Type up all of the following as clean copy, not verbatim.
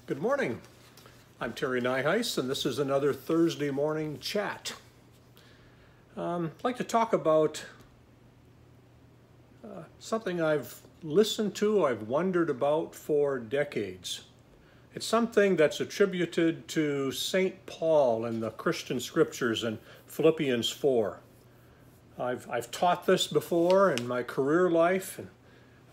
Good morning. I'm Terry Nyheis, and this is another Thursday morning chat. I'd like to talk about something I've listened to, I've wondered about for decades. It's something that's attributed to St. Paul in the Christian scriptures in Philippians 4. I've taught this before in my career life,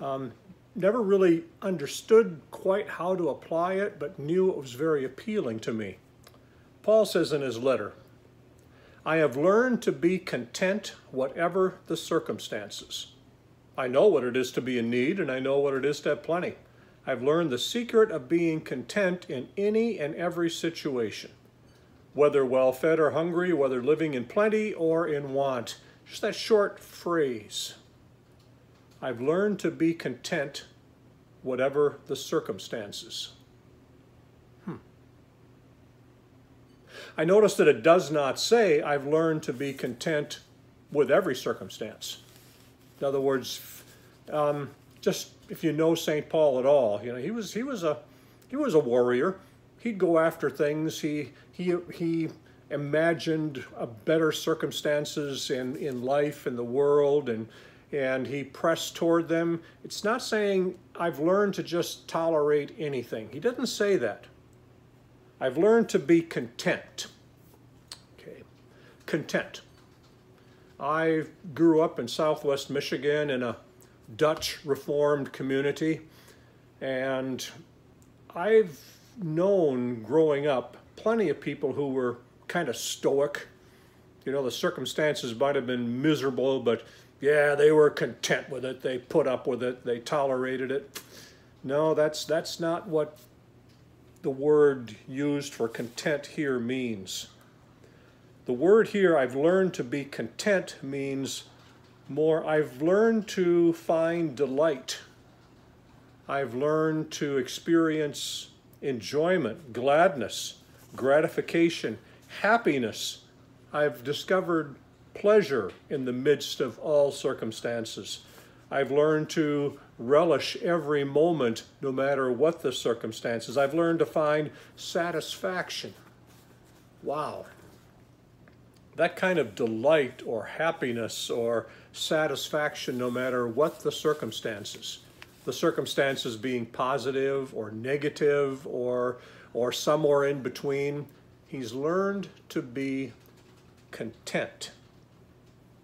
and never really understood quite how to apply it, but knew it was very appealing to me. Paul says in his letter, "I have learned to be content whatever the circumstances. I know what it is to be in need, and I know what it is to have plenty. I've learned the secret of being content in any and every situation, whether well-fed or hungry, whether living in plenty or in want." Just that short phrase. I've learned to be content whatever the circumstances. I notice that it does not say I've learned to be content with every circumstance. In other words, just if you know St. Paul at all, he was a warrior. He'd go after things. He imagined better circumstances in life, in the world, and he pressed toward them. It's not saying I've learned to just tolerate anything. He doesn't say that. I've learned to be content. Okay, content. I grew up in Southwest Michigan in a Dutch Reformed community, and I've known growing up plenty of people who were kind of stoic. The circumstances might have been miserable, but yeah, they were content with it. They put up with it. They tolerated it. No, that's not what the word used for content here means. The word here, I've learned to be content, means more, I've learned to find delight. I've learned to experience enjoyment, gladness, gratification, happiness. I've discovered pleasure in the midst of all circumstances. I've learned to relish every moment, no matter what the circumstances. I've learned to find satisfaction. Wow. That kind of delight or happiness or satisfaction, no matter what the circumstances being positive or negative or somewhere in between, he's learned to be content.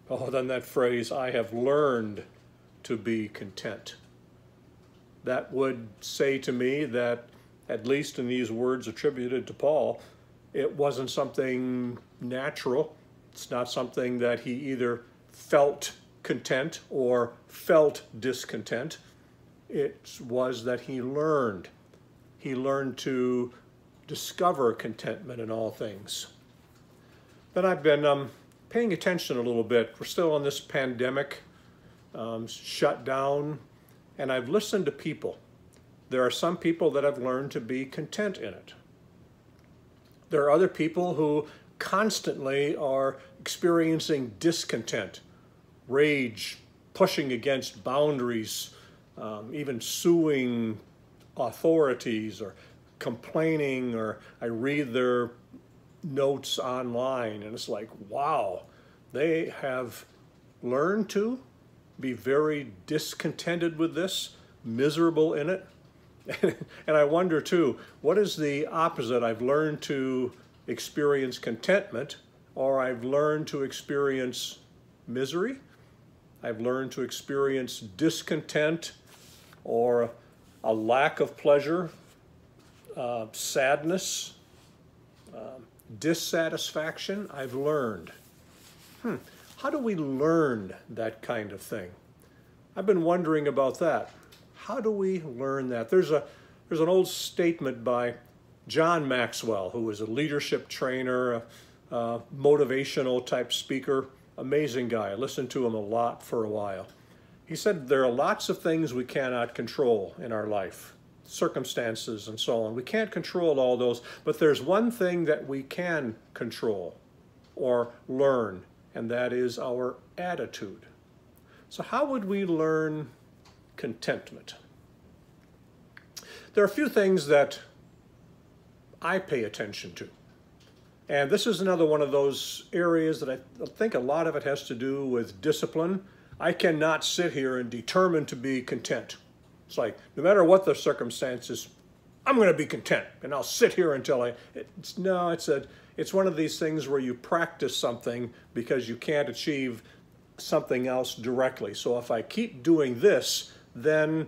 Oh, then that phrase, I have learned to be content. That would say to me that, at least in these words attributed to Paul, it wasn't something natural. It's not something that he either felt content or felt discontent. It was that he learned. He learned to discover contentment in all things. Then I've been paying attention a little bit. We're still in this pandemic, shut down, and I've listened to people. There are some people that have learned to be content in it. There are other people who constantly are experiencing discontent, rage, pushing against boundaries, even suing authorities or complaining, or I read their notes online and it's like, wow, they have learned to be very discontented with this, miserable in it. And I wonder too, what is the opposite? I've learned to experience contentment, or I've learned to experience misery. I've learned to experience discontent or a lack of pleasure, sadness, dissatisfaction. I've learned. How do we learn that kind of thing? I've been wondering about that. How do we learn that? There's an old statement by John Maxwell, who was a leadership trainer, a motivational type speaker, amazing guy. I listened to him a lot for a while. He said there are lots of things we cannot control in our life, circumstances and so on. We can't control all those, but there's one thing that we can control or learn, and that is our attitude. So how would we learn contentment? There are a few things that I pay attention to. And this is another one of those areas that I think a lot of it has to do with discipline. I cannot sit here and determine to be content. It's like, no matter what the circumstances, I'm going to be content, and I'll sit here until it's one of these things where you practice something because you can't achieve something else directly. So if I keep doing this, then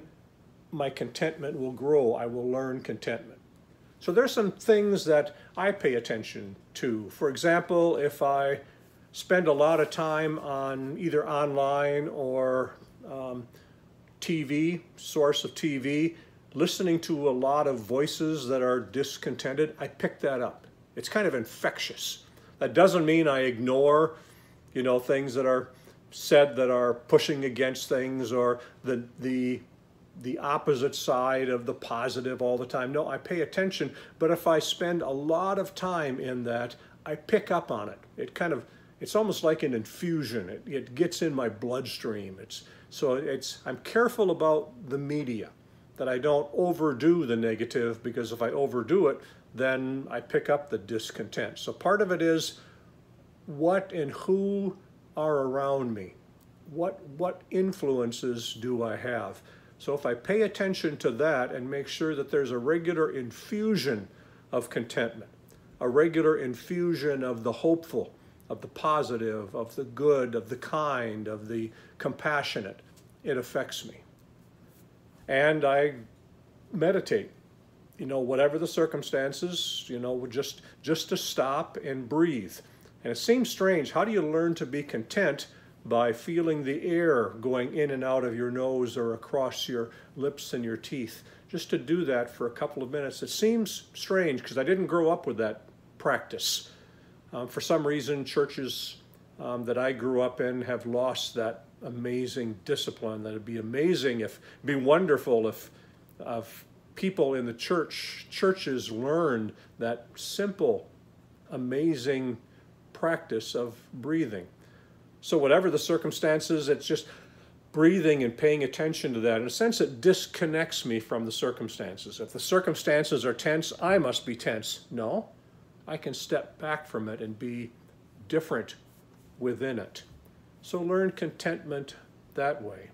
my contentment will grow. I will learn contentment. So there's some things that I pay attention to. For example, if I spend a lot of time on either online or TV, source of TV, listening to a lot of voices that are discontented, I pick that up. It's kind of infectious. That doesn't mean I ignore, things that are said that are pushing against things, or the opposite side of the positive all the time. No, I pay attention, but if I spend a lot of time in that, I pick up on it. It's almost like an infusion. It gets in my bloodstream. I'm careful about the media, that I don't overdo the negative, because if I overdo it, then I pick up the discontent. So part of it is what and who are around me. What influences do I have? So if I pay attention to that and make sure that there's a regular infusion of contentment, a regular infusion of the hopeful, of the positive, of the good, of the kind, of the compassionate, it affects me. And I meditate, whatever the circumstances, just to stop and breathe. And it seems strange. How do you learn to be content by feeling the air going in and out of your nose or across your lips and your teeth? Just to do that for a couple of minutes. It seems strange because I didn't grow up with that practice. For some reason, churches that I grew up in have lost that amazing discipline. That it'd be wonderful if people in the churches learned that simple, amazing practice of breathing. So whatever the circumstances, it's just breathing and paying attention to that. In a sense, it disconnects me from the circumstances. If the circumstances are tense, I must be tense. No, I can step back from it and be different within it. So learn contentment that way.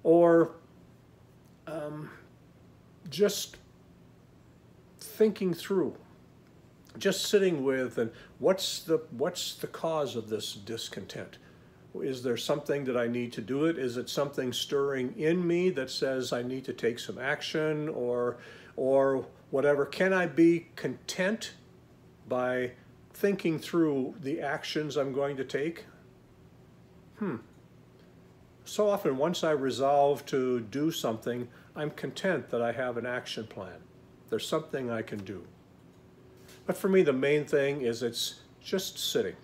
Or just thinking through, just sitting with, and what's the cause of this discontent? Is there something that I need to do it? Is it something stirring in me that says I need to take some action, or whatever? Can I be content by thinking through the actions I'm going to take? So often, once I resolve to do something, I'm content that I have an action plan. There's something I can do. But for me, the main thing is it's just sitting,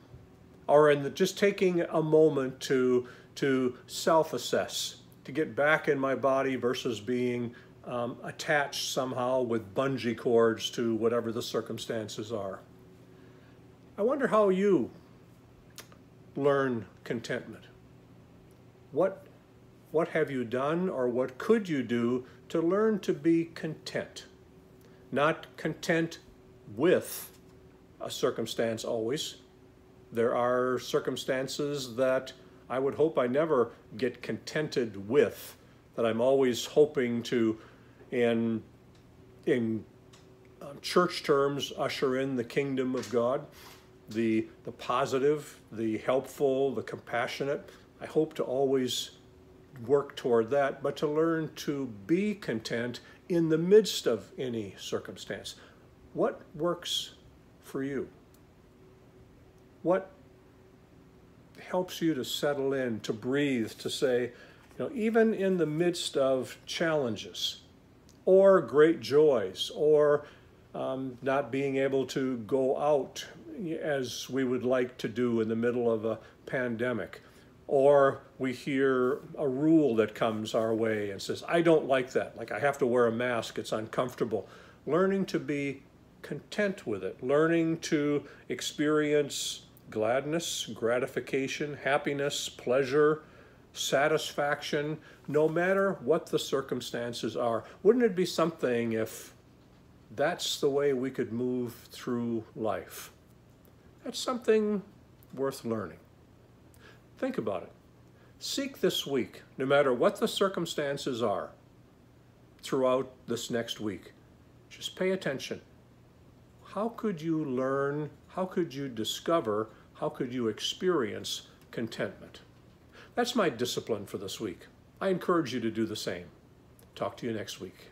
or just taking a moment to self-assess, to get back in my body versus being attached somehow with bungee cords to whatever the circumstances are. I wonder how you learn contentment. What have you done, or what could you do to learn to be content? Not content with a circumstance always. There are circumstances that I would hope I never get contented with, that I'm always hoping to, in church terms, usher in the kingdom of God, the positive, the helpful, the compassionate. I hope to always work toward that, but to learn to be content in the midst of any circumstance. What works for you? What helps you to settle in, to breathe, to say, even in the midst of challenges or great joys, or not being able to go out as we would like to do in the middle of a pandemic, or we hear a rule that comes our way and says, I don't like that, like I have to wear a mask, it's uncomfortable. Learning to be content with it, learning to experience gladness, gratification, happiness, pleasure, satisfaction, no matter what the circumstances are. Wouldn't it be something if that's the way we could move through life. That's something worth learning. Think about it. Seek this week, no matter what the circumstances are, throughout this next week. Just pay attention. How could you learn? How could you discover? How could you experience contentment? That's my discipline for this week. I encourage you to do the same. Talk to you next week.